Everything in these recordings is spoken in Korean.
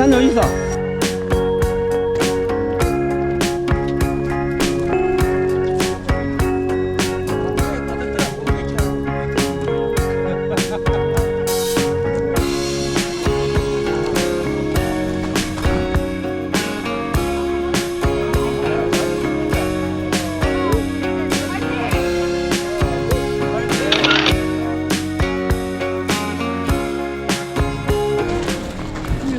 사장님 어디 있어?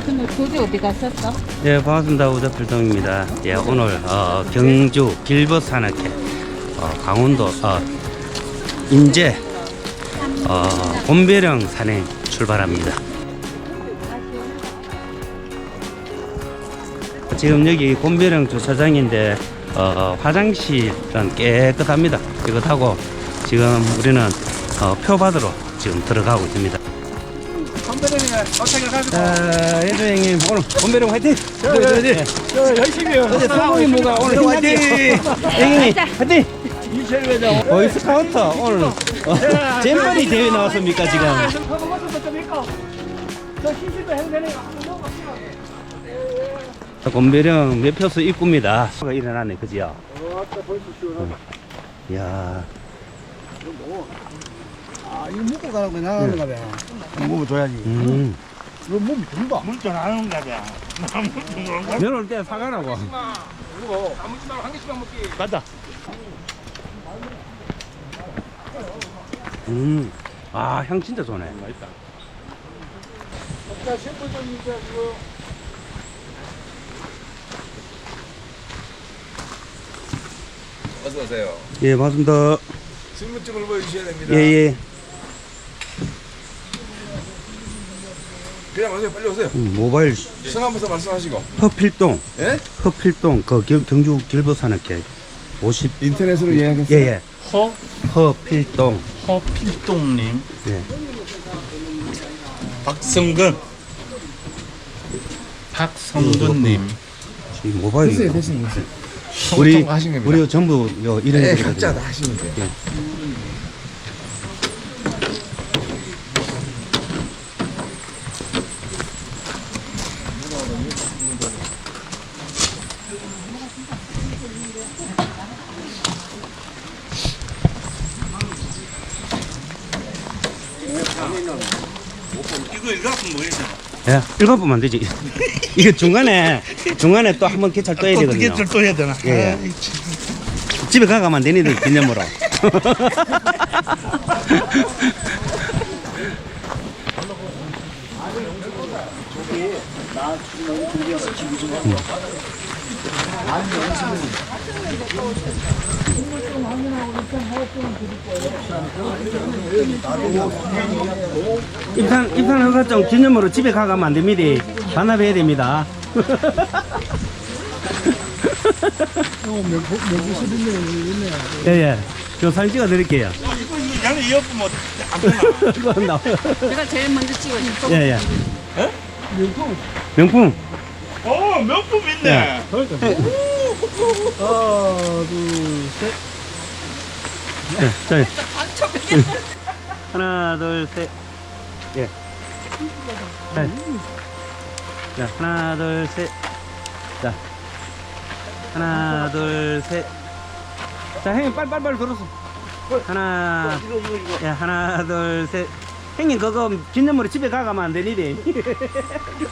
근데 도지 어디 갔었어? 예, 반갑습니다. 우자필동입니다. 예, 오늘 경주 길벗 산악회 강원도 인제 곰배령 산행 출발합니다. 지금 여기 곰배령 주차장인데 화장실은 깨끗하고 지금 우리는 표 받으러 지금 들어가고 있습니다. 자, 예주 형님 오늘 곰배령 화이팅! 열심히요. 어제 성공이 뭐가 오늘 화이팅! 형님 화이팅! 보이스카우트 오늘 잼버리 대회 나왔습니까 지금? 곰배령 매표소 입구입니다. 일어나네 그지요? 이야. 이거 먹고 가는 거 나가는가 봐. 몸을 줘야지. 이거 몸이 든다. 물전 안 오는가 봐. 면 올 때 사가라고. 아무지만 한 개씩만 먹기. 가자. 아, 향 진짜 좋네. 맛있다. 자, 셰프 좀 이제 그 어서 오세요. 예, 맞습니다. 신분증을 보여주셔야 됩니다. 예, 예. 그냥 오세요. 빨리 오세요. 모바일 성함부터 말씀하시고. 허필동. 예? 허필동, 경주 길벗 산악회 50. 인터넷으로 예약했어요. 예, 예. 허필동. 허필동님, 예. 박성근님, 이 모바일. 됐어요. 우리, 하신 겁니다. 우리 전부 요 이런 네, 애들이거든요. 각자 다 하시면 돼요. 예. 이거 읽어보면 뭐겠어? 예, 읽어보면 안 되지. 이거 중간에 또 한 번 개찰 떠야 되거든요. 어떻게 또 해야 되나? 예. 집에 가가면 안 되니들 기념으로. 입산 허가증 기념으로 집에 가가면 안 됩니다. 반납해야 됩니다. 명부 11년이 있네. 예, 예. 저 사진 찍어 드릴게요. 이거 양이 이어보면 안 되나? 이거 나와. 내가 제일 먼저 찍어줘. 예, 예. 명품. 명품 있네. 예. 하나, 둘, 셋. 예, 자, 하나, 둘, 셋. 예. 자, 자, 하나, 둘, 셋. 자, 하나, 둘, 셋. 자, 형님 빨리 들었어. 하나, 예, 하나, 둘, 셋. 형님 그거 기념으로 집에 가가면 안 되니래.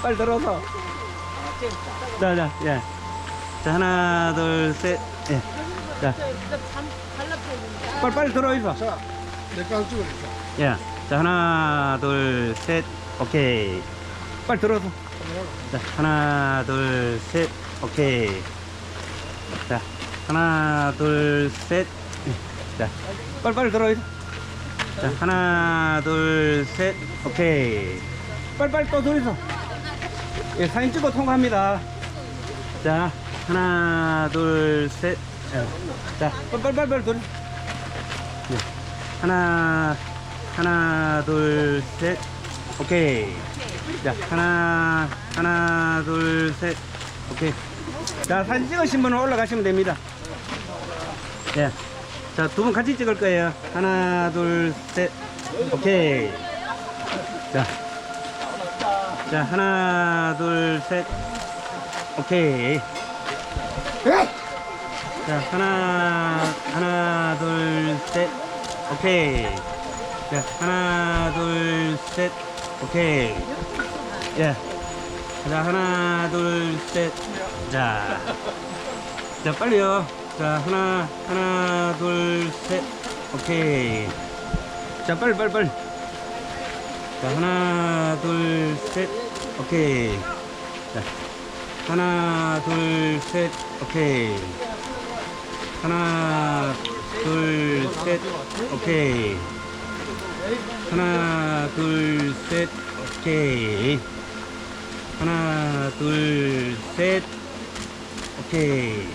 빨리 들어서. 자, 예. 자, 하나, 둘, 셋. 예. 자, 빨리 들어 있어. 자, 내거 찍어. 예. 자, 하나, 둘, 셋. 오케이. 빨리 들어서. 자, 하나, 둘, 셋. 오케이. 자, 하나, 둘, 셋. 자, 빨리 들어 있어. 자, 하나, 둘, 셋. 오케이. 빨리 또 들어 있어. 예, 사진 찍고 통과합니다. 자, 하나, 둘, 셋. 예. 자, 빨리 들어. 예. 하나, 둘, 셋. 오케이. 자, 하나, 둘, 셋. 오케이. 자, 사진 찍으신 분은 올라가시면 됩니다. 예. 자, 두 분 같이 찍을 거예요. 하나, 둘, 셋. 오케이. 자. 자, 하나, 둘, 셋. 오케이. 자, 하나, 둘, 셋. 오케이. 자, 하나, 둘, 셋. 오케이. 예. 자, 하나, 둘, 셋. 자. 자, 빨리요. 자, 하나, 둘, 셋. 오케이. 자, 빨리. 자, 하나, 둘, 셋. 오케이. 자, 하나, 둘, 셋. 오케이. 하나, 둘, 셋. 오케이. 하나, 둘, 셋. 오케이. 하나, 둘, 셋. 오케이.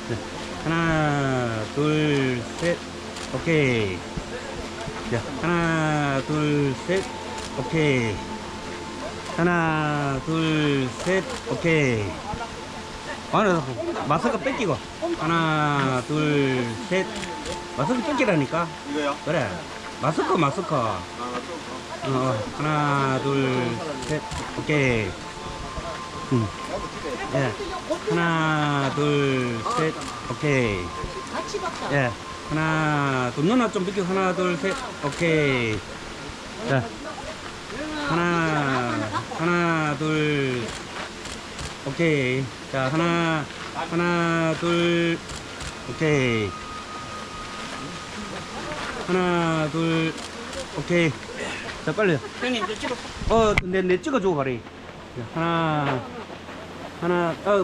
자, 하나, 둘, 셋. 오케이. 자, 하나, 둘, 셋. 오케이. 하나, 둘, 셋. 오케이. 마스크 뺏기고. 하나, 둘, 셋. 마스크 뺏기라니까. 이거요? 그래. 마스크. 하나, 둘, 셋. 오케이. 예. 하나, 둘, 셋. 오케이. 예. 하나, 둘, 누나 좀 비켜. 하나, 둘, 셋. 오케이. 자. 하나, 둘. 오케이. 자, 하나, 둘. 오케이. 하나, 둘. 오케이. 자, 빨리. 형님 저 찍어. 내 찍어주고 가리. 하나,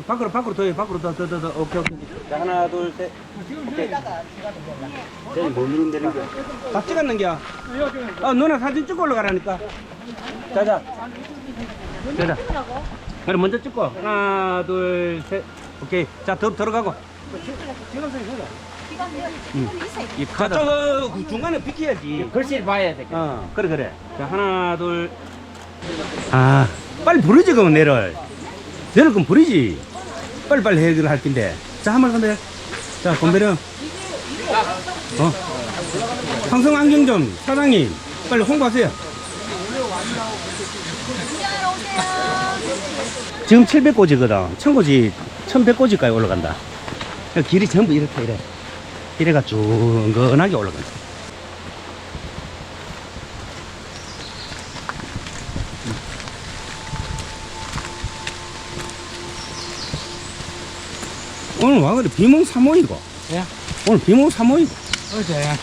밖으로 더 해. 밖으로 더. 오케이. 자, 하나, 둘, 셋. 오케이. 저기 뭐 누르면 되는 거야? 다 찍었는 거야? 누나 사진 찍고 올라가라니까. 자자. 그래, 먼저 찍고. 하나, 둘, 셋. 오케이. 자, 들어가고. 이 카드. 그 중간에 비켜야지. 글씨를 봐야 돼. 그래. 자, 하나, 둘. 아, 빨리 부르지, 그럼 내를. 내를 그럼 부르지. 빨리 해결을 할 텐데. 자, 한 번 건데. 자, 건배령. 황성안경점 사장님, 빨리 홍보하세요. 지금 700고지거든. 1000고지, 1100고지까지 올라간다. 길이 전부 이래. 이래가 쭉 은근하게 올라간다. 오늘 와 그래 비몽 사모이고. 예? 오늘 비몽 사모이고. 어제.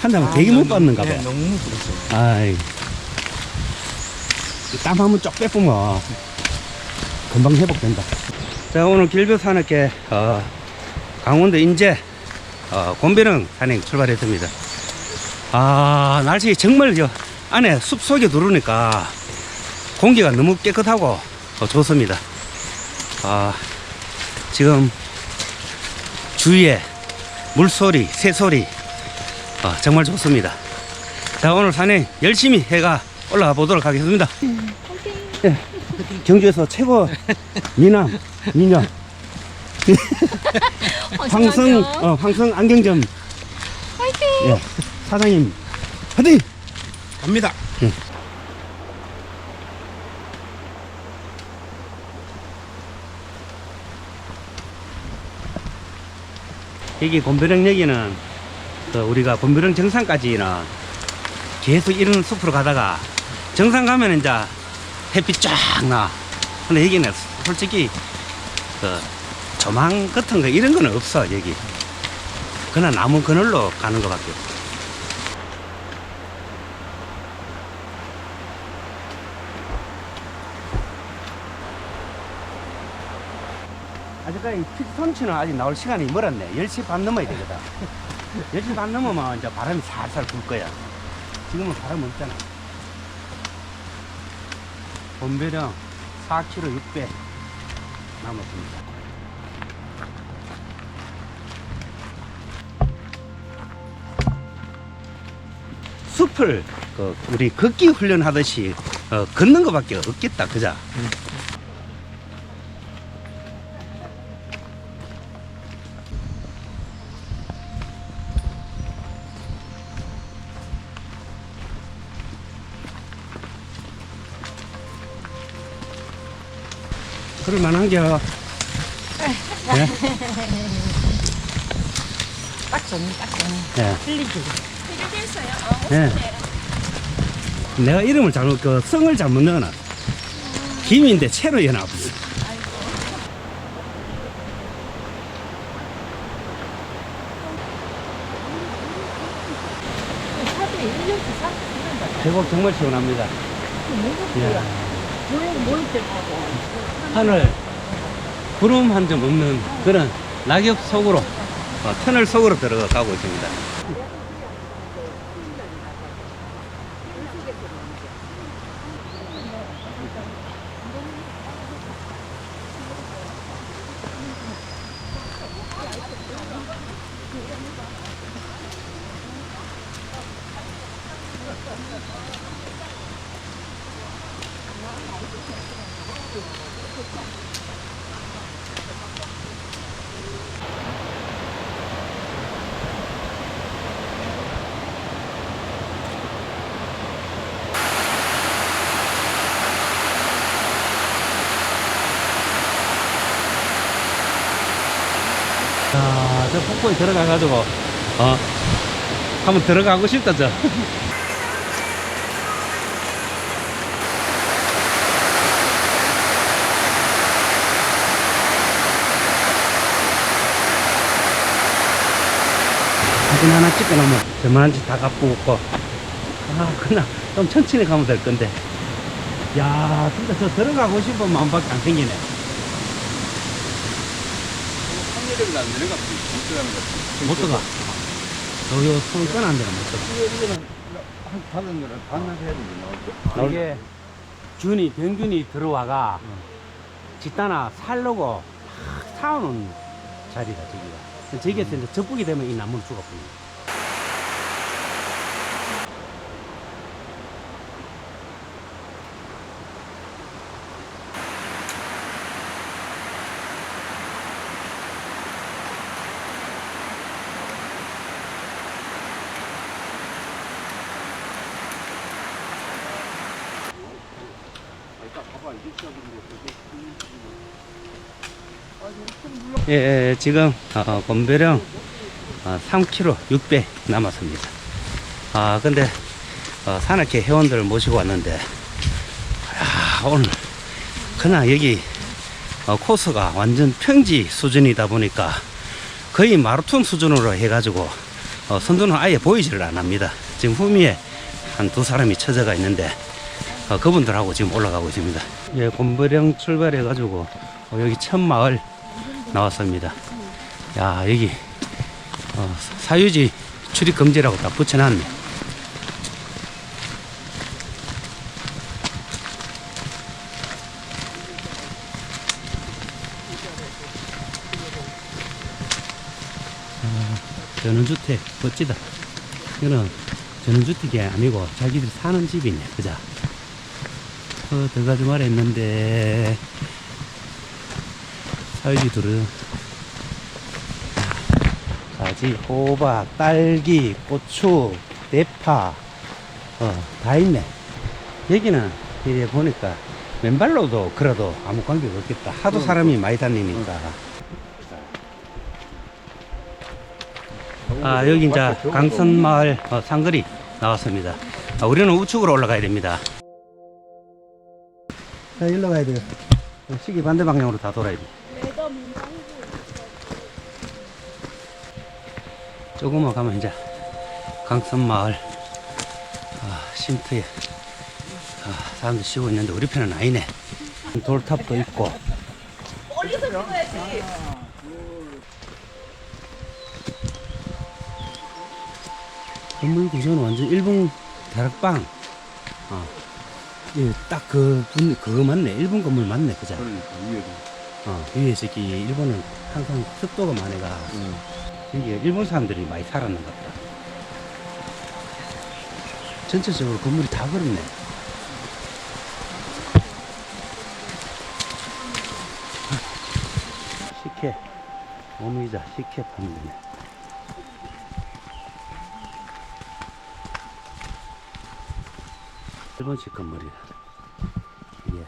한 잔 되게 못 받는가 봐. 네, 너무 힘들었어요. 아이. 땀 한번 쫙 빼보면 금방 회복된다. 자, 오늘 길뷰 산악회 강원도 인제 곤배릉 산행 출발했습니다. 아, 날씨 정말 안에 숲 속에 들어오니까 공기가 너무 깨끗하고 좋습니다. 지금 주위에 물소리, 새소리 정말 좋습니다. 자, 오늘 산행 열심히 해가 올라가 보도록 하겠습니다. 예, 경주에서 최고 미남 황성 안경점 화이팅! 예, 사장님 화이팅! 갑니다. 여기 곤배릉역에는 우리가 곤배릉 정상까지는 계속 이런 숲으로 가다가 정상 가면 이제 햇빛 쫙 나. 근데 여기는 솔직히 조망 같은 거 이런 거는 없어. 여기 그냥 나무 그늘로 가는 것 밖에 없어. 아직까지 피톤치는 아직 나올 시간이 멀었네. 10시 반 넘어야 되거든. 10시 반 넘으면 이제 바람이 살살 불 거야. 지금은 바람 없잖아. 곤배령 4km 600 남았습니다. 숲을 우리 걷기 훈련하듯이 걷는 것밖에 없겠다, 그자? 그럴 만한겨. 예? 딱 좋네, 딱 좋네. 예. 틀리지. 예. 내가 이름을 잘못, 성을 잘못 넣어놔. 김인데 채로 연합. 계곡 정말 시원합니다. 예. 하늘, 구름 한 점 없는 그런 낙엽 속으로, 터널 속으로 들어가고 있습니다. 저 폭포에 들어가가지고, 한번 들어가고 싶다, 저. 사진 하나 찍어놓으면 저만한 다 갚고 없고. 그냥 좀 천천히 가면 될 건데. 야, 진짜 저 들어가고 싶은 마음밖에 안 생기네. 한여름은 안 내려가. 못 들어가. 여기 손 꺼안 되나 못 들어가. 이거는 다른 거는 반납해야 되지. 이게 균이, 병균이 들어와가 짓다나 살려고 막 사오는 자리다, 저기가. 저기에서 이제 적북이 되면 이 나무는 죽어버립니다. 예, 지금 곰배령 3km 600 남았습니다. 근데 산악회 회원들을 모시고 왔는데 오늘 그냥 여기 코스가 완전 평지 수준이다 보니까 거의 마라톤 수준으로 해가지고 선두는 아예 보이지를 않습니다. 지금 후미에 한 두 사람이 처져가 있는데 그분들하고 지금 올라가고 있습니다. 예, 곰배령 출발해 가지고 여기 첫 마을 나왔습니다. 야, 여기 사유지 출입 금지라고 딱 붙여놨네. 전원주택 멋지다. 이거는 전원주택이 아니고 자기들이 사는 집이네, 그자. 들어가지 말아 했는데 사유지 둘은 가지, 호박, 딸기, 고추, 대파 다 있네. 여기는 이래 보니까 맨발로도 걸어도 아무 관계가 없겠다. 하도 사람이 많이 다니니까. 여기 이제 강선마을 상거리 나왔습니다. 우리는 우측으로 올라가야 됩니다. 자, 일로 가야 돼요. 시계 반대 방향으로 다 돌아야 돼. 조금만 가면 이제 강선마을 쉼터에 사람들 쉬고 있는데 우리 편은 아니네. 돌탑도 있고. 건물 구조는 완전 일본 다락방. 예, 딱 그거 맞네. 일본 건물 맞네, 그자. 위에서 이렇게 일본은 항상 습도가 많아가. 여기 일본 사람들이 많이 살았는 것 같다. 전체적으로 건물이 다 그렇네. 식혜, 오미자, 식혜 파는 데네. 일본식 건물이다. 이게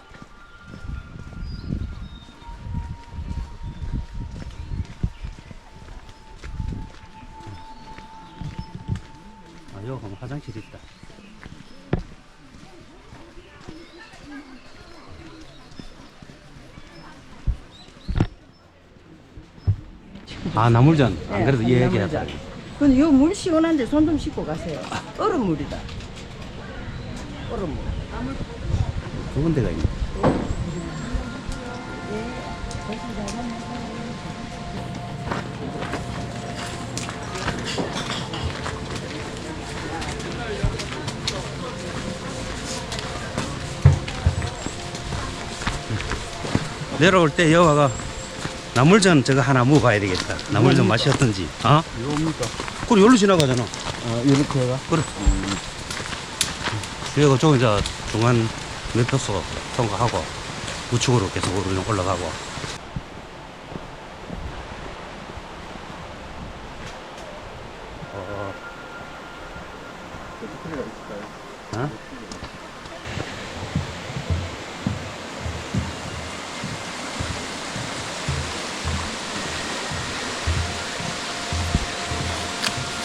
요 화장실 있다. 아, 나물전. 안 그래도 이 얘기하다. 근데 요 물 시원한데 손 좀 씻고 가세요. 얼음물이다. 얼음물. 두 군데가 있네. 내려올 때 여와가 나물전 저거 하나 먹어봐야 되겠다. 나물전 맛이 어떤지. 어? 이거 뭡니까? 그래, 여기로 지나가잖아. 이렇게 해가? 그래. 그리고 좀 이제 중간 매표소 통과하고 우측으로 계속 올라가고. 어?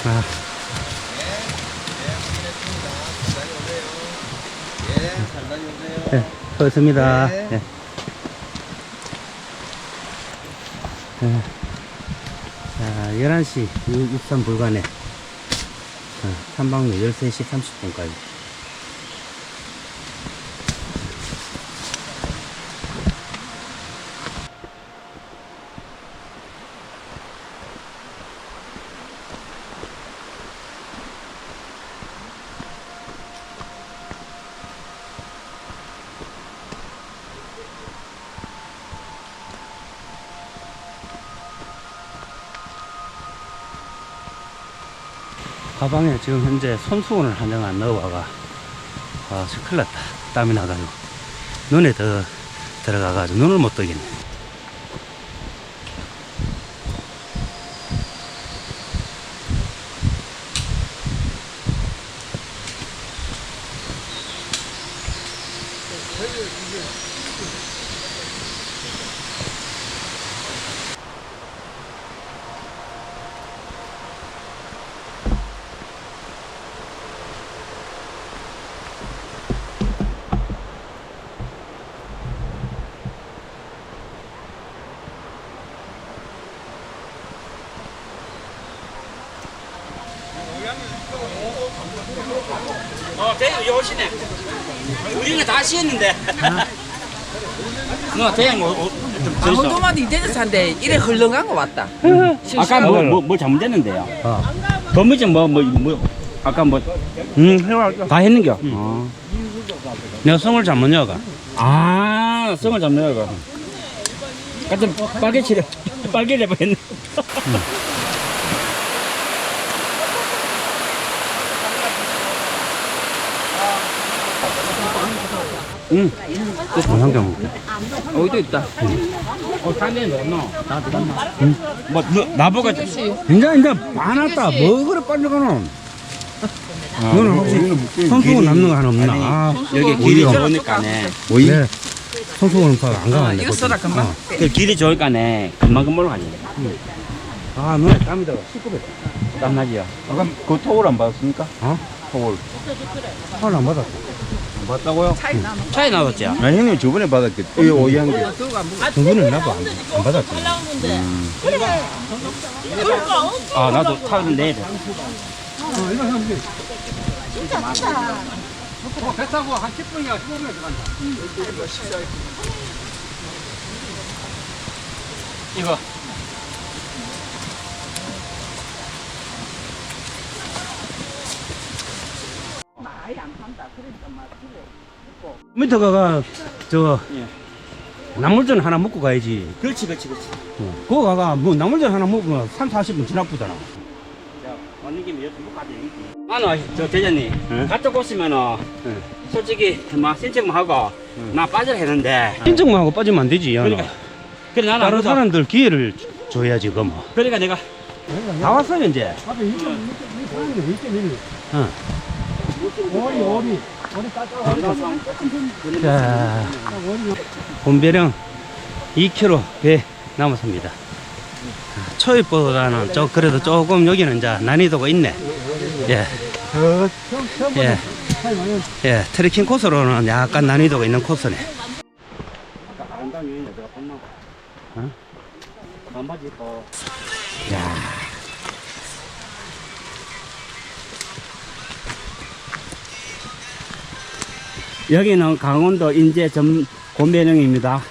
아. 네, 수고했습니다. 네. 네. 자, 11시 입산 불가네. 탐방로 13시 30분까지. 가방에 지금 현재 손수건을 한 장 안 넣어와가 진짜 큰일 났다. 땀이 나가지고 눈에 더 들어가가지고 눈을 못 뜨겠네. 대형 오시네. 우리는 다 씻었는데. 대형 방울토마토 이대로 산데 이래 헐렁한 거 왔다. 아까 뭐 잘못됐는데요. 범위점 아까 다 했는겨. 내가 성을 잘못 여가. 성을 잡네요. 같은 빨개치래. 빨개래 보였네. 한경 먹게. 어디도 있다. 산에 넣었노? 나보고 인자 반았다. 뭐 그래 빨리 가노? 너는 혹시 손수건 남는 거 하나 없나? 여기 길이 좋으니까네. 네. 손수건은 안 가겠네. 이거 써라 금방. 그 길이 좋으니까네. 금방 가지. 눈에 땀이 들어. 땀나지요. 아까 그 토를 안 받았습니까? 어? 토를. 화를 안 받았어. 안 받았다고요? 차이 나겠죠? 아니 형님 저번에 받았겠다. 이 오이한 게. 저번에 나도 안 받았지. 나도 타는 내일. 배 타고 한 10분이나 15분에 들어간다. 이거. 밑에 가가 나물전 하나 먹고 가야지. 그렇지. 그거 가가 뭐 나물전 하나 먹으면 3, 40분 지나쁘잖아. 왔는 김에 여기 못 가지. 나는 저 대장님 갔다 오시면은 솔직히 막 신청만 하고 나 빠져야 했는데 신청만 하고 빠지면 안 되지. 그러니까 그래 나는 다른 사람들 기회를 줘야지. 그 뭐. 그러니까 내가 다 왔어 이제. 앞에 2.1. 응. 오리. 자, 본배령 2km 배 남았습니다. 초입보다는 그래도 조금 여기는 이제 난이도가 있네. 예. 예. 예, 트레킹 코스로는 약간 난이도가 있는 코스네. 아름다운 여인이 내가 봄나. 어? 반바지 입고. 야. 여기는 강원도 인제 전 곤배령입니다.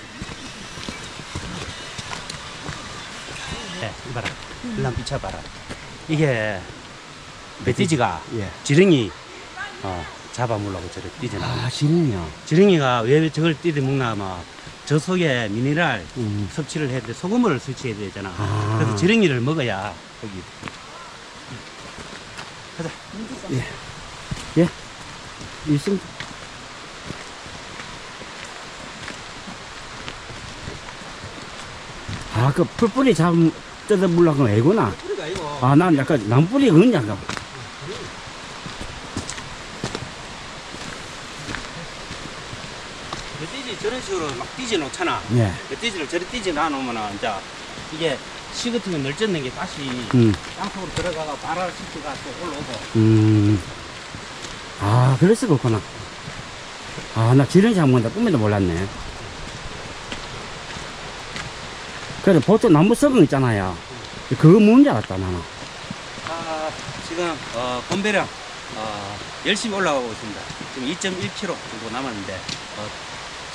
예, 이봐라. 일랑 비춰봐라. 이게 멧돼지가 예. 지렁이 잡아먹으려고 저를 뛰잖아. 아, 지능이요. 지렁이가 왜 저걸 뛰어먹나 하면 저 속에 미네랄 섭취를 해야 돼. 소금을 섭취해야 되잖아. 아. 그래서 지렁이를 먹어야 거기. 가자. 예. 일승. 아, 그 풀뿌리 잡 뜯어 물라고 애구나. 뿌리가 이거. 아, 난 약간 나무뿌리 그냥. 멧돼지 저런 식으로 막 뛰지 놓잖아. 예. 멧돼지를 저리 뛰지 놔놓으면 이제 이게 씨 같은 거 널쩍는 게 다시 땅속으로 들어가가 발화를 시켜가 또 올라오고. 아, 그럴 수가 없구나. 아, 나 지렁이 잡는다 꿈에도 몰랐네. 그래, 보통 나무 썩은 거 있잖아요. 그거 뭔지 알았다, 나는. 아, 지금 곤배령 열심히 올라가고 있습니다. 지금 2.1km 정도 남았는데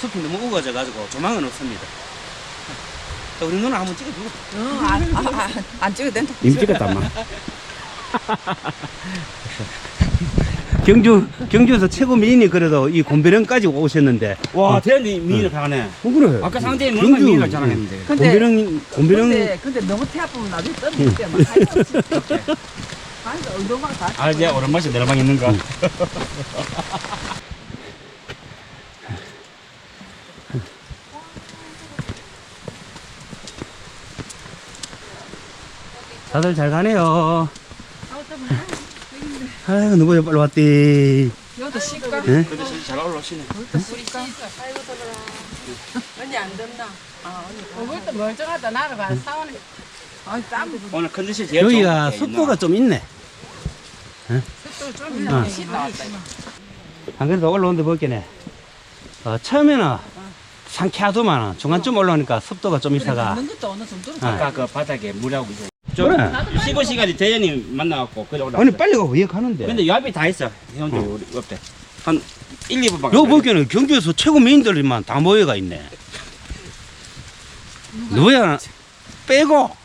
숲이 너무 우거져 가지고 조망은 없습니다. 자, 우리 누나 한번 찍어주고. 안 찍어도 된다. 이미 찍었다, 마. 경주에서 최고 미인이 그래도 이 곤배령까지 오셨는데 와, 대현이 미인을 가네. 그래. 아까 상대에 뭔가 경주. 미인을 자랑했는데. 곤배령 근데 너무 태 아프면 나중에 떨어질 때만 할수 있어. 아니, 엉덩이가 다. 아, 이제 오랜만에 내려방 있는 거. 다들 잘 가네요. 아이고 누구야 빨리 왔디. 이것도 씻까? 근데 진짜 잘 올라오시네. 언니 안 덥나? 그것도 멀쩡하다 나를 사오네. 아, 땀. 오늘 컨디션 제일 여기가 좋은 게 습도가 좀 있네. 또 좀 씻다 왔다. 안 그래도 올라오는데 볼게네. 처음에는 상쾌하더만 중간쯤 올라오니까 습도가 좀 있어가. 걷는 것도 어느 정도로. 아까 그 바닥에 물하고 이제 좀 그래. 쉬고 시간이 대현이 만나갖고 그래 올라. 아니 빨리 가고 왜 가는데? 근데 요 앞에 다 있어. 현재 우리 옆에 한 1, 2분밖에. 요 볼게는 경주에서 최고 미인들만 다 모여가 있네. 누구야? 빼고.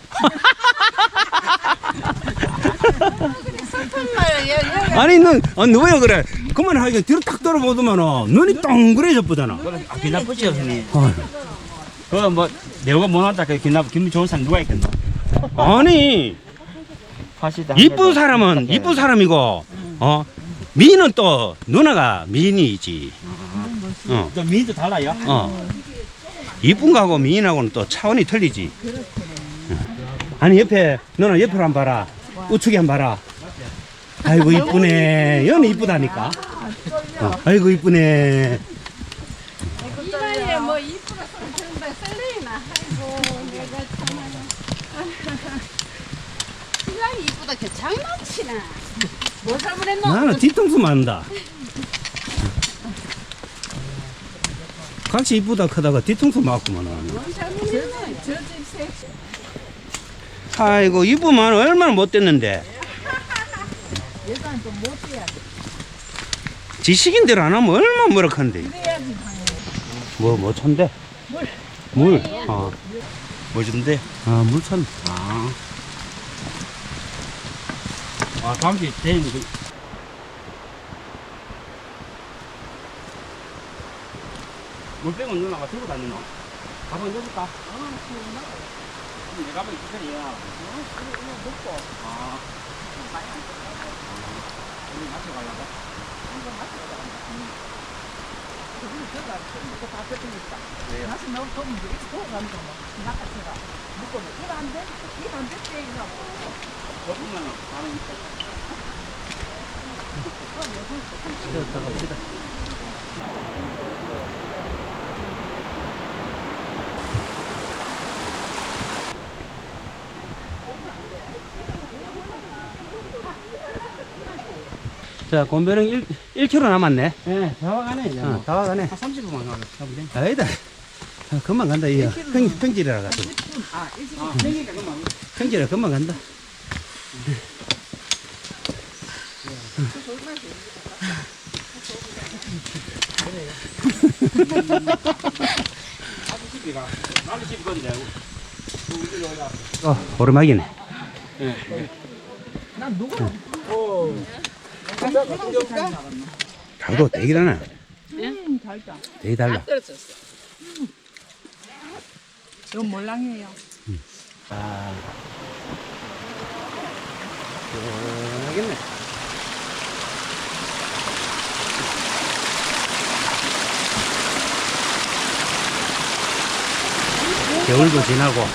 아니 넌 누구야 그래? 그만하기 뒤로 딱 돌아보더만 눈이 동그래졌보잖아. 아, 기나 뿌지요 형님. 그뭐 내가 못 왔다 그 기나 기분 좋은 사람 누가 있겠노? 아니 화시다. 이쁜 사람은 이쁜 사람이고 미인은 또 누나가 미인이지. 저 미인도 달라요. 이쁜 거하고 미인하고는 또 차원이 틀리지. 아니 옆에 누나 옆으로 한번 봐라. 우측에 한번 봐라. 아이고 이쁘네. 연이 이쁘다니까. 아이고 이쁘네. 이 나이에 뭐 이쁘다 소리 듣는다 설레이나. 아이고 내가 참. 신랑이 이쁘다 그 장난치나. 뭐 잘못했노? 나는 뒤통수 맞는다. 같이 이쁘다 크다가 뒤통수 맞구만. 뭐 잘못했노? 저집 색. 아이고 이쁘면 얼마나 못됐는데. 지식인대로 안 하면 얼마나 뭐라 하는데. 뭐 찬대? 물. 뭐 준대? 물 찬. 아 다음 주에 대현이 물 빼고 누나가 들고 다니노? 가방 넣어줄까? 내 가방 있으세요. 먹고. 우리 마트 가려고? 다시 너무 더면 이렇게 돌아가는 거 뭐. 나가서가. 묶어놓고. 일안 돼? 일안 됐대, 이거. 조금만 가는 자, 곰배령 1km 남았네. 네, 다 와가네. 이제 뭐. 다 와가네. 한 30분만 가면 돼. 아니다. 금방 간다, 이거. 평질이라 가지고. 생기니까 그만. 평질이라 금방 간다. 나도 집 건데. 오르막이네. 달도 되게 달아. 되게 달라. 떨어졌어. 이건 몰랑이에요. 하겠네. 겨울도 지나고.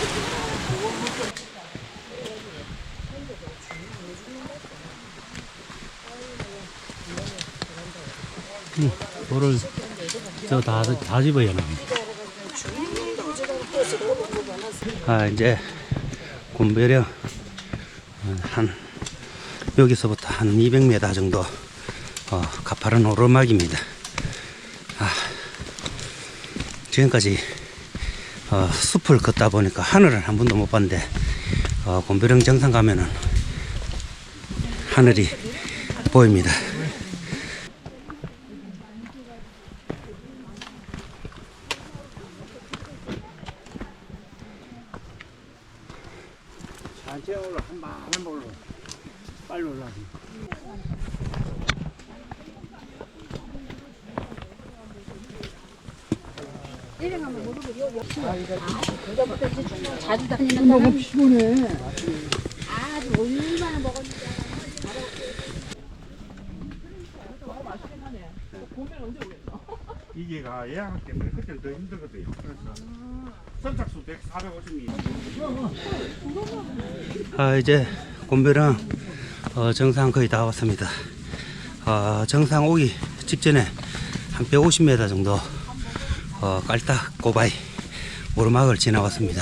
돌을 다 집어야 나. 이제 곰배령 한 여기서부터 한 200m 정도 가파른 오르막입니다. 지금까지 숲을 걷다 보니까 하늘을 한 번도 못 봤는데 곰배령 정상 가면은 하늘이 보입니다. 단체 올라 한 볼로 빨리 올라. 자주 다니는 사람. 피곤해. 얼마나 먹었는지. 이게가 예약 때문에 그때는 더 힘들거든요. 그래서 선착수 450m. 이제 곰배령 정상 거의 다 왔습니다. 정상 오기 직전에 한 150m 정도 깔딱 고바이 오르막을 지나왔습니다.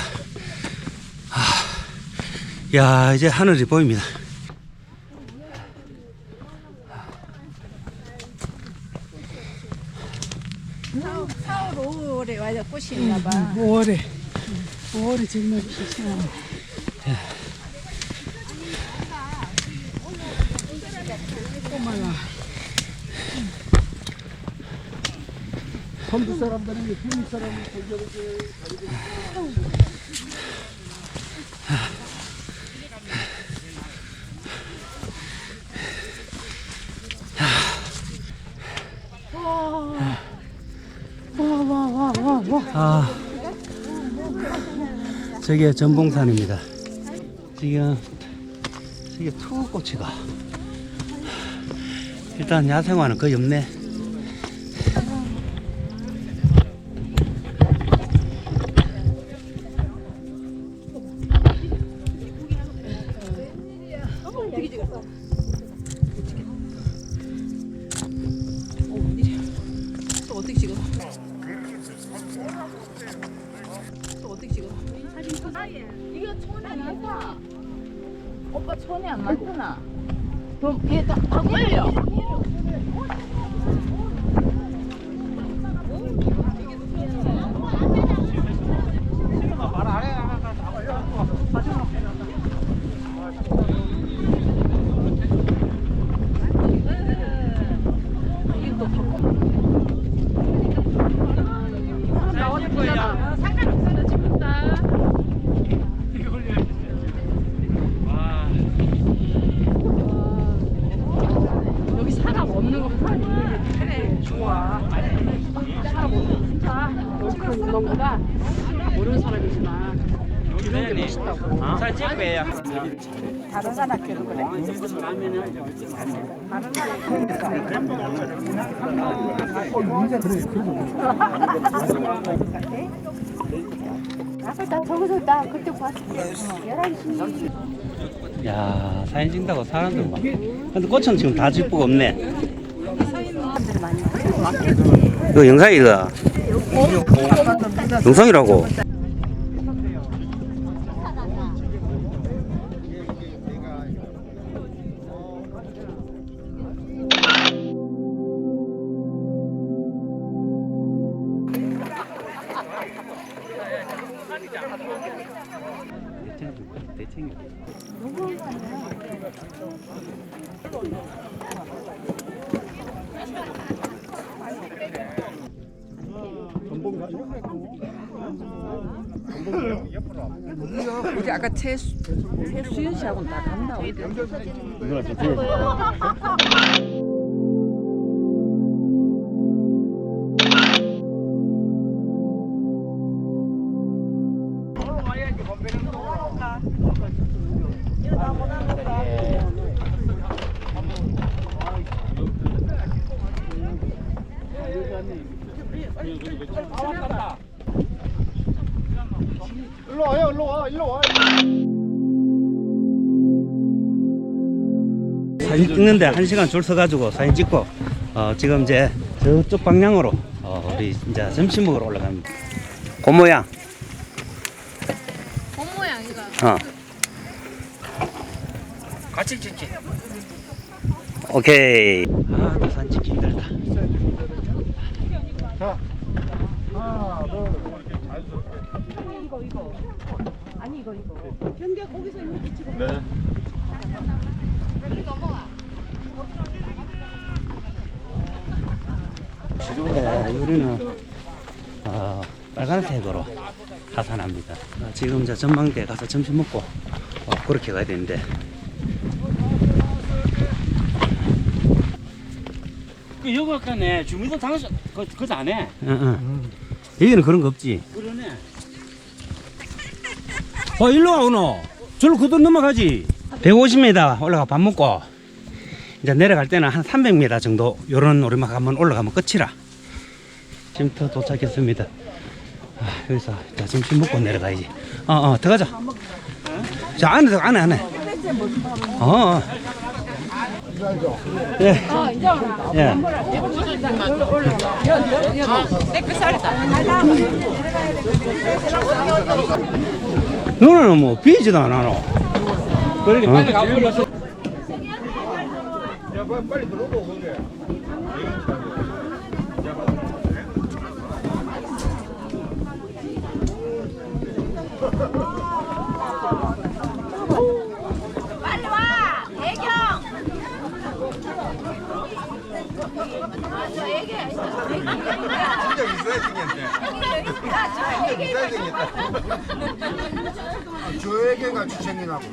야, 이제 하늘이 보입니다. 사월 5월에 와서 꽃이 있나 봐. 5월에 정말 비싸. 전부 사람들이 중국 사람을 보여주게 저게 전봉산입니다. 지금 저게 투꽃이가 일단 야생화는 거의 없네. 또 어떻게 찍어? 또 어떻게 찍어? 이거 천에 안 많다. 오빠 천에 안 많구나. 그럼 얘 다 걸려. 여기 사람 없는 거 보니 그래 좋아. 사람 없는 진짜 여기 있는 것보다 모르는 사람이지만 이런 게 멋있다고. 잘 찍어야. 다른 사람께도 그래. 나 저기서 나 그때 봤을 때 11시. 야, 사진 찍는다고 사람들 막. 근데 꽃은 지금 다 집고 없네. 이거 영상이다. 영상이라고. 대창. 우리 아까 최수연 씨하고는 다 갔나? 일로 와요, 일로 와, 일로 와. 사진 찍는데 1시간 줄 서가지고 사진 찍고 지금 이제 저쪽 방향으로 우리 이제 점심 먹으러 올라갑니다. 곰 모양. 본 모양이가. 같이 찍지. 오케이. 아, 또 사진 찍기 힘들다. 자, 하나, 둘. 네, 우리는 빨간색으로 하산합니다. 지금 저 전망대 가서 점심 먹고 그렇게 가야 되는데 그 여기 아까네 주민등 장소 그거 안 해. 여기는 그런 거 없지. 그러네. 일로 와 오노. 저로 그도 넘어가지. 150m 올라가 밥 먹고 이제 내려갈 때는 한 300m 정도 요런 오르막 한번 올라가면 끝이라. 지금부터 도착했습니다. 여기서 자, 점심 먹고 내려가야지. 들어가자. 자, 안에 들어가, 안에. 예. 예. 너는 뭐 비지도 안 하노? 빨리 가버렸어. 빨리 들어오고, 그게. 빨리 와! 애경! 저 애기 저에게가 주생이라고.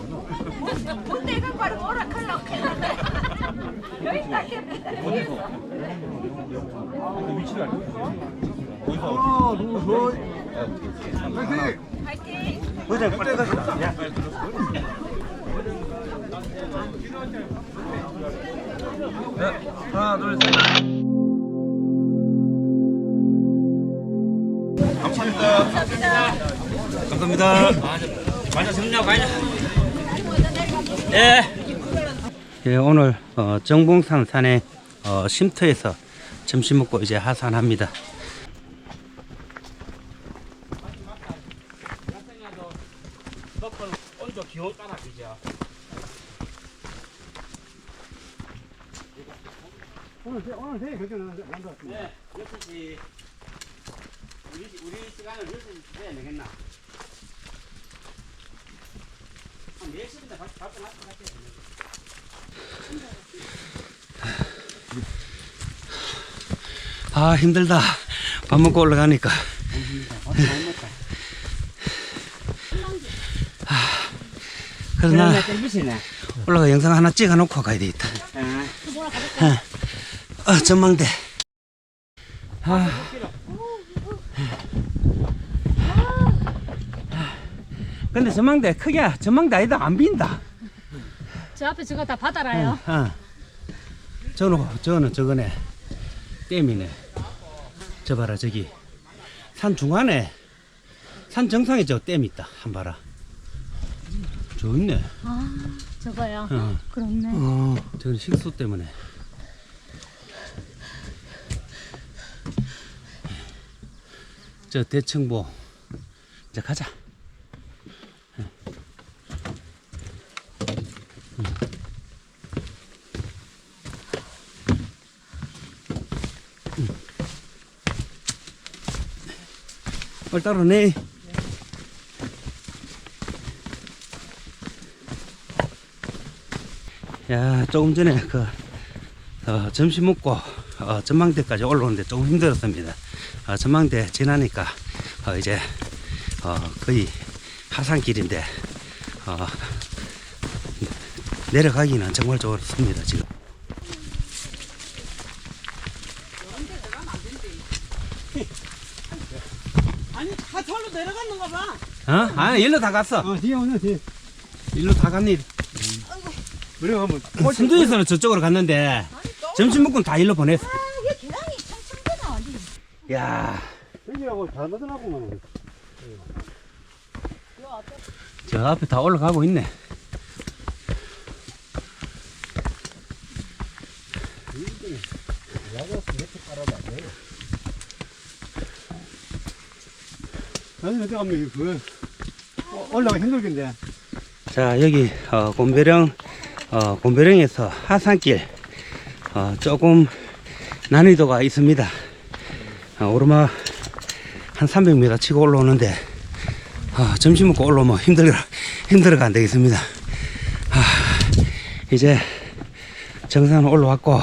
근데 이건 바로 뭐라 칼라고 여기 딱 했는데 하나, 둘, 셋. 파이팅! 보자, 빨리 가자. 야. 하나, 둘, 셋. 감사합니다. 맞아, 정리하고 가자. 예. 예, 오늘 정봉산 산에 쉼터에서 점심 먹고 이제 하산합니다. 온도 기온 따라 그죠. 오늘 되게 그렇게 난것 같습니다. 네, 6시. 우리 시간을 6시 돼야 되겠나? 한 4시부터 발전 할것 같아요. 아, 힘들다. 밥 먹고 올라가니까. 그래서 나 올라가 영상 하나 찍어 놓고 가야 되겠다. 전망대. 근데 전망대 크게 전망대 아니다. 안 빈다. 저 앞에 저거 다 바다라요. 저는 저거네. 댐이네. 저 봐라, 저기. 산 중간에, 산 정상에 저 댐 있다. 한 봐라. 저 있네. 저거요. 어. 그렇네. 저건 식수 때문에. 저 대청보. 이제 가자. 따라네. 야, 조금 전에 점심 먹고 전망대까지 올라오는데 조금 힘들었습니다. 전망대 지나니까 이제 거의 하산길인데 내려가기는 정말 좋습니다. 지금. 아니 다 절로 내려갔는가 봐. 아니, 일로 다 갔어. 뒤에 오네, 뒤에. 일로 다 갔니? 그래, 한번. 순두에서는 저쪽으로 갔는데 점심 먹고는 다 일로 보냈어. 이게 계란이 창창대나 완전. 야, 생기라고 잘못해놨구만. 저 앞에 다 올라가고 있네. 아니, 어떻게 하면 올라가 힘들겠네. 자, 여기 곰배령에서 하산길 조금 난이도가 있습니다. 오르막 한 300m 치고 올라오는데 점심 먹고 올라오면 힘들어가 안 되겠습니다. 이제 정상 올라왔고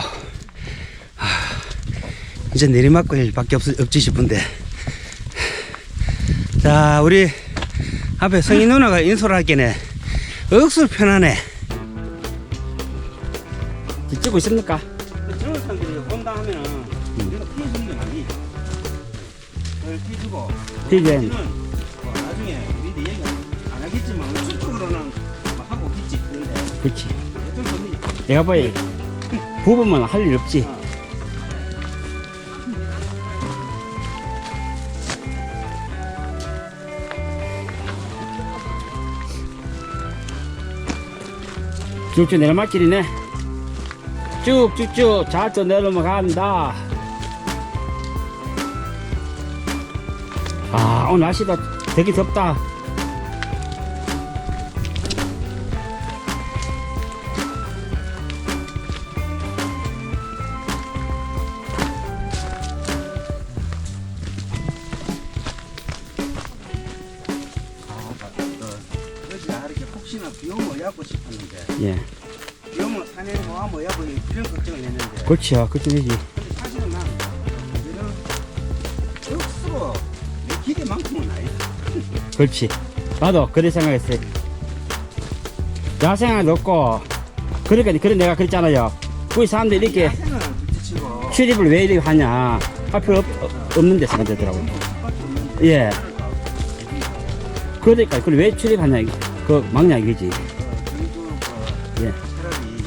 이제 내리막길밖에 없지 싶은데, 자, 우리 앞에 성인 누나가 인솔 할게네. 억수로 편하네. 찍고 있습니까? 저런 사람들이 본다 하면은 내가 피해주는 건 아니. 피해주고 이제 나중에 우리도 얘기 안 하겠지만 수축으로는 하고 있겠지. 그런데 그렇지. 어쩔 수 없니? 내가 봐야 부부면 할 일 없지. 쭉쭉 내려막길이네. 쭉쭉쭉 잘 또 내려간다. 오늘 날씨가 되게 덥다. 이렇게 혹시나 비 오면 야고 싶었는데 예. 비 오면 산에 뭐 야고 그런 걱정을 했는데, 그렇지요. 그쯤이지. 근데 사실은 난 이런 억수로 내 기대만큼은 아니다. 그렇지. 나도 그래 생각했어요. 야생을 넣고, 그러니까, 그래 내가 그랬잖아요. 우리 사람들이 이렇게 야생은 둘째치고 출입을 왜 이렇게 하냐. 할 필요 없는 데서 만들더라고요. 예. 그러니까, 그걸 왜 출입하냐. 그 막냐 이거지. 예. 차라리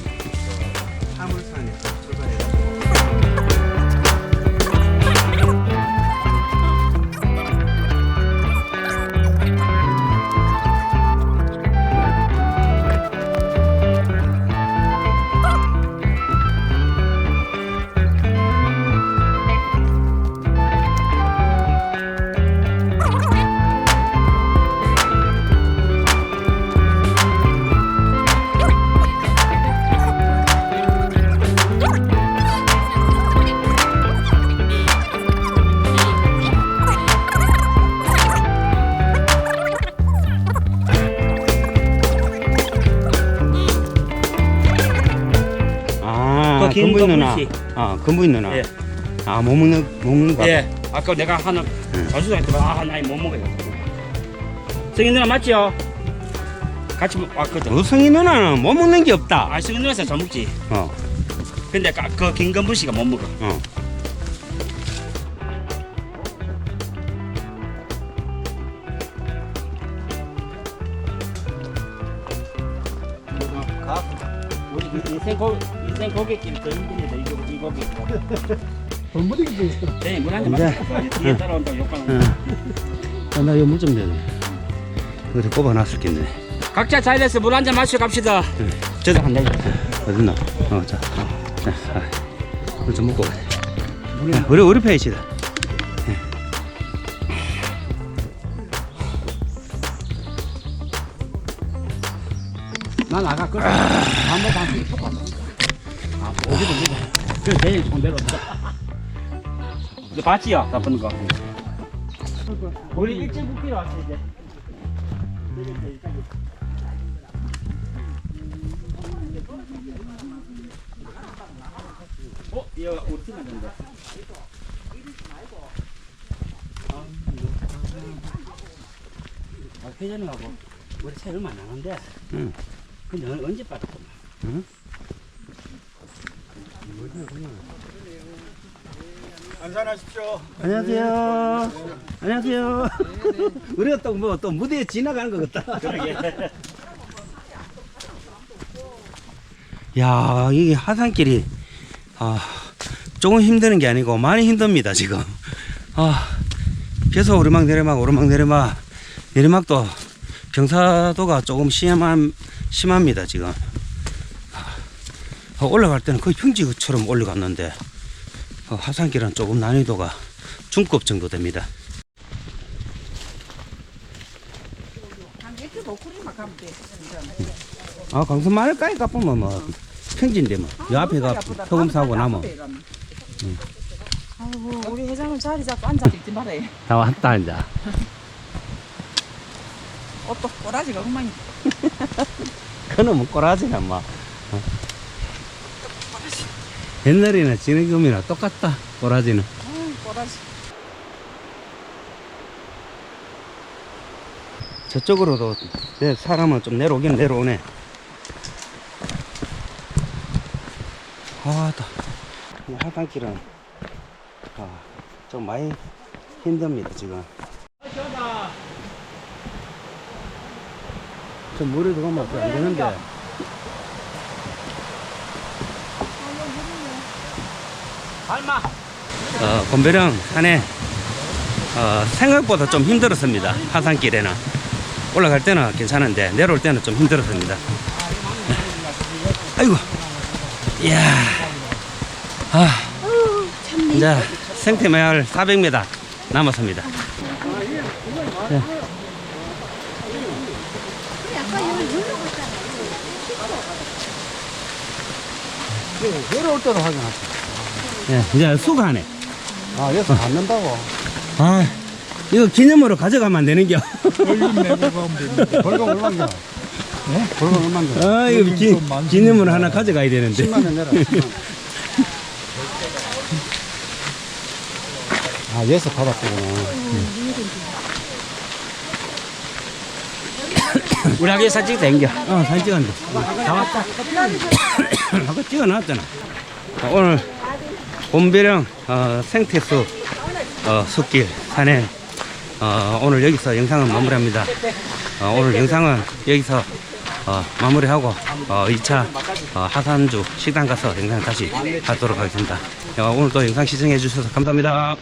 화물산에서 출발해가지고 긴 근부인 누나. 거분씨. 근부인 누나. 예. 못 먹는 거. 예. 아까 내가 하나, 자주한테 나이 못 먹어요. 성인 누나 맞지요? 같이 왔거든. 성인 누나는 못 먹는 게 없다. 성인 누나서 잘 먹지. 어. 근데 그 김건부 씨가 못 먹어. 우리 인생 고객길 더 힘듭니다. 이거 고객. 돌무더기도 있어. 네, 물 한잔 이제, 마시고 뒤에 따라온다고 욕하는 거. 나 이거 물 좀 내려. 어디 꼽아놨을겠네. 각자 자리에서 물 한잔 마시고 갑시다. 저도 한 잔. 어딨나? 자. 물 좀 먹고. 야, 우리 패이시다. 난 아까 그래서 한번 다시 똑같아. 오기도 되고. 그래 제일 좋은 대로 없다. 너 봤지요? 나쁜 거. 우리 일찍 붙기로 왔어 이제. 이거 우리 팀 된다. 회전하고 우리 차이 얼마 안 나는데. 응. 근데 언제 빠졌구나. 응? 안산하십시오. 안녕하세요. 안녕하세요. 우리가 또 뭐 또 무대에 지나가는 것 같다. 야, 이게 하산길이 조금 힘드는 게 아니고 많이 힘듭니다 지금. 계속 오르막 내리막 오르막 내리막 내리막도 경사도가 조금 심합니다 지금. 올라갈 때는 거의 평지처럼 올라갔는데 하산길은 조금 난이도가 중급 정도 됩니다. 강선 마을까지 가보면 뭐 평지인데 뭐 요 앞에가 소금 사고 나면 아이고 우리 회장은 자리 잡고 앉아 있지 말아요. 다 왔다 이제. 또 꼬라지가 엉망이. 그놈은 꼬라지나 뭐. 옛날에는 지금이나 똑같다 꼬라지는. 꼬라지. 저쪽으로도 사람은 좀 내려오긴 내려오네. 하산길은 좀 많이 힘듭니다 지금. 저 물에 들어가면 안 되는데. 곰배령 산에 생각보다 좀 힘들었습니다. 하산길에는 올라갈 때는 괜찮은데 내려올 때는 좀 힘들었습니다. 아이고, 이야, 이제 생태마을 400m 남았습니다. 네. 내려올 때도 확인하세요. 네, 이제 수가하네. 여기서 받는다고. 이거 기념으로 가져가면 안 되는겨. 벌금 내고 가면 됩니다. 벌금 얼마인가? 네? 벌금 얼마인가? 이거 기념으로 하나 가져가야 되는데. 10만 원 내라. 10만 원. 여기서 받았구나. 우리 하게 사진 댕겨. 사진 찍었는데. 다 왔다. 아까 찍어놨잖아. 오늘 곰배령 생태숲 숲길 산에 오늘 여기서 영상은 마무리합니다. 오늘 영상은 여기서 마무리하고 2차 하산주 식당 가서 영상 다시 하도록 하겠습니다. 오늘도 영상 시청해 주셔서 감사합니다.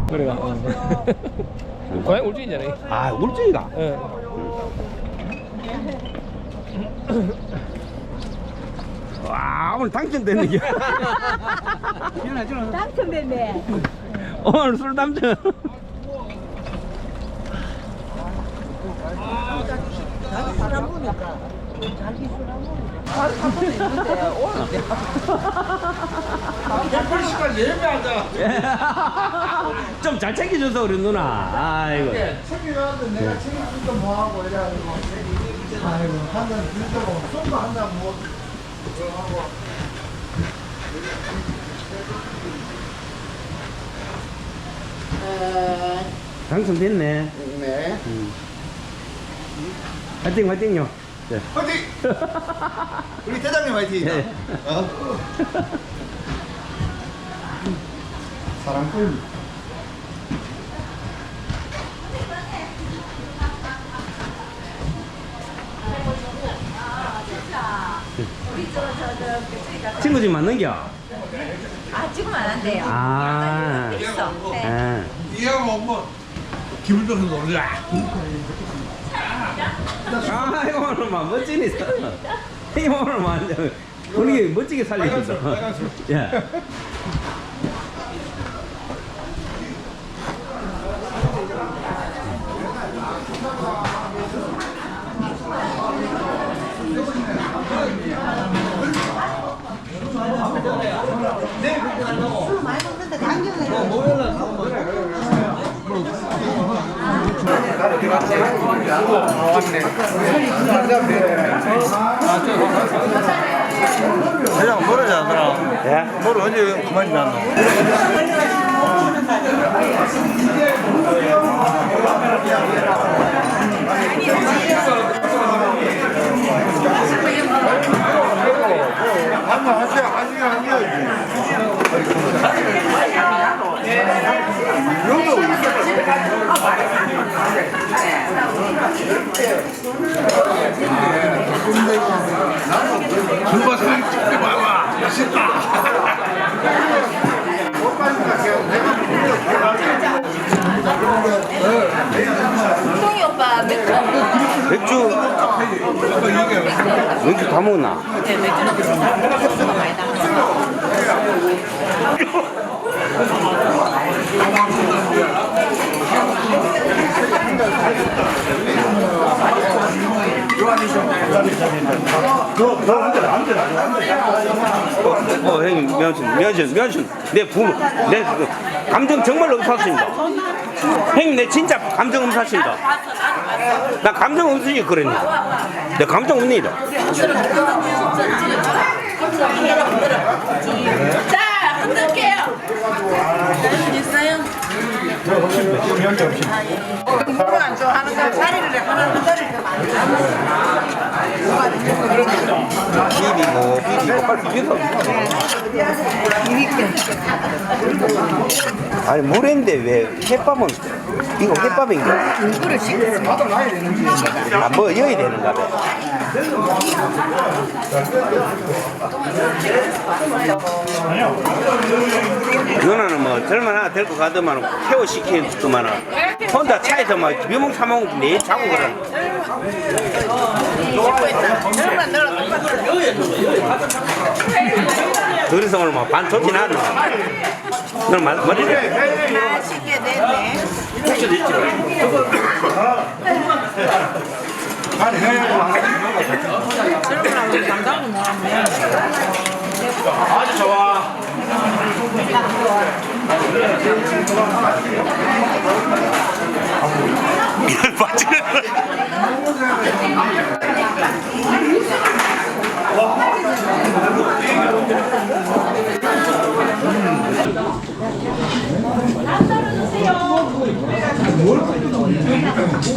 그래가. 고향 울진이잖아요. 울진이가. 와, 오늘 당첨됐네. 당첨됐네. 오늘 술 당첨. 좀 잘 챙겨줘서 우리 누나. 아이고. 챙겨가는데 내가 챙겨주니까 뭐하고 이래가지고. 아이고, 한잔 들자고. 쏜다 한잔 뭐. 당첨됐네. 네. 화이팅, 화이팅요. 화이팅! 우리 대장님 화이팅! 네. 어? 사랑꾼. 친구 지금 맞는겨? 아 지금 안 한대요. 아. 있어. 네. 아. 이하고 뭐 기분 좋게 놀자. 아, 이거 오늘 막 멋지니 있어. 이거 오늘 완전 분위기 멋지게 살리셨어. 예. 대장 노래 잘하더라. 예? 노래 언제 그만이 났노? 불바사리 찍지 마봐. 맛있다. 동이 오빠 맥주. 맥주 다 먹었나? 네 맥주는 맥주가 많이 나가서. 형님, 면신. 내 감정 정말 없었습니다. 형님, 내 진짜 감정 없었습니다. 나 감정 없으니 그랬네. 내 감정 없니다. 자 흔들게요. 있어요? 누구 안 좋아하는가 자리를 하나 흔들을 아니, 물인데 왜 햇밥은, 이거 햇밥인가? 이거를 씻고 아, 뭐, 여야 되는가 봐. 누나는 뭐, 젊은 하나 데리고 가더만, 케어시키더만, 혼자 차에서 막, 묘목 사먹고 매일 자고 그러는. 그래서 오늘 뭐, 반 좋진 않아. 너는 머리를. 맛있게 됐네. 혹시 있지? 아주 좋아. 이걸 맞지?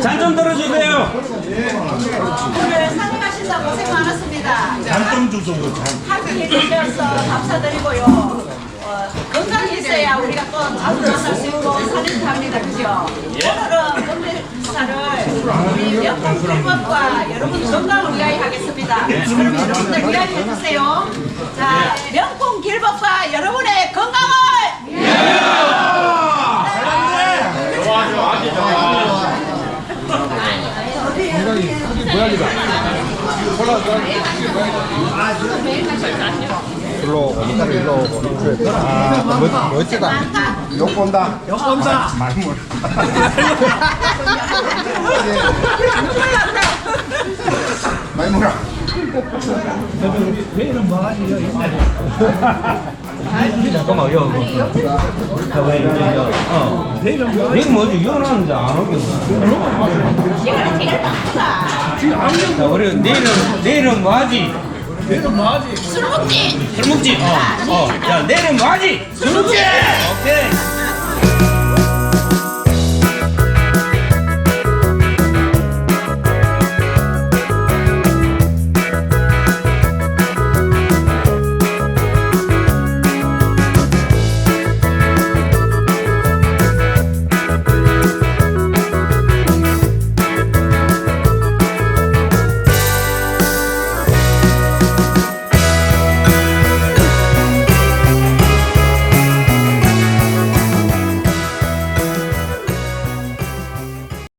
잔 좀 들어주세요. 오늘 상임하신다 고생 많았습니다. 잔좀 주소. 하루에 걸려서 감사드리고요. 건강이 있어야 우리가 또 자주 만날 수 있고 살림도 합니다. 그죠? 오늘은 건배사를 우리 명품 길법과 여러분 건강을 위하여 하겠습니다. 그럼 여러분들 위하여 해주세요. 자, 명품 길법과 여러분의 건강을 일로 오고, 일로 오고. 아, 멋지다. 욕 본다. 욕 본다. 많이 몰라. 많이 몰라. 잠깐만, 내가 뭐지? 이혼하는데 안 오겠어. 자, 우리 내일은 뭐 하지? 술 먹지? 술 먹지? 야, 내일은 뭐 하지? 술 먹지? 오케이.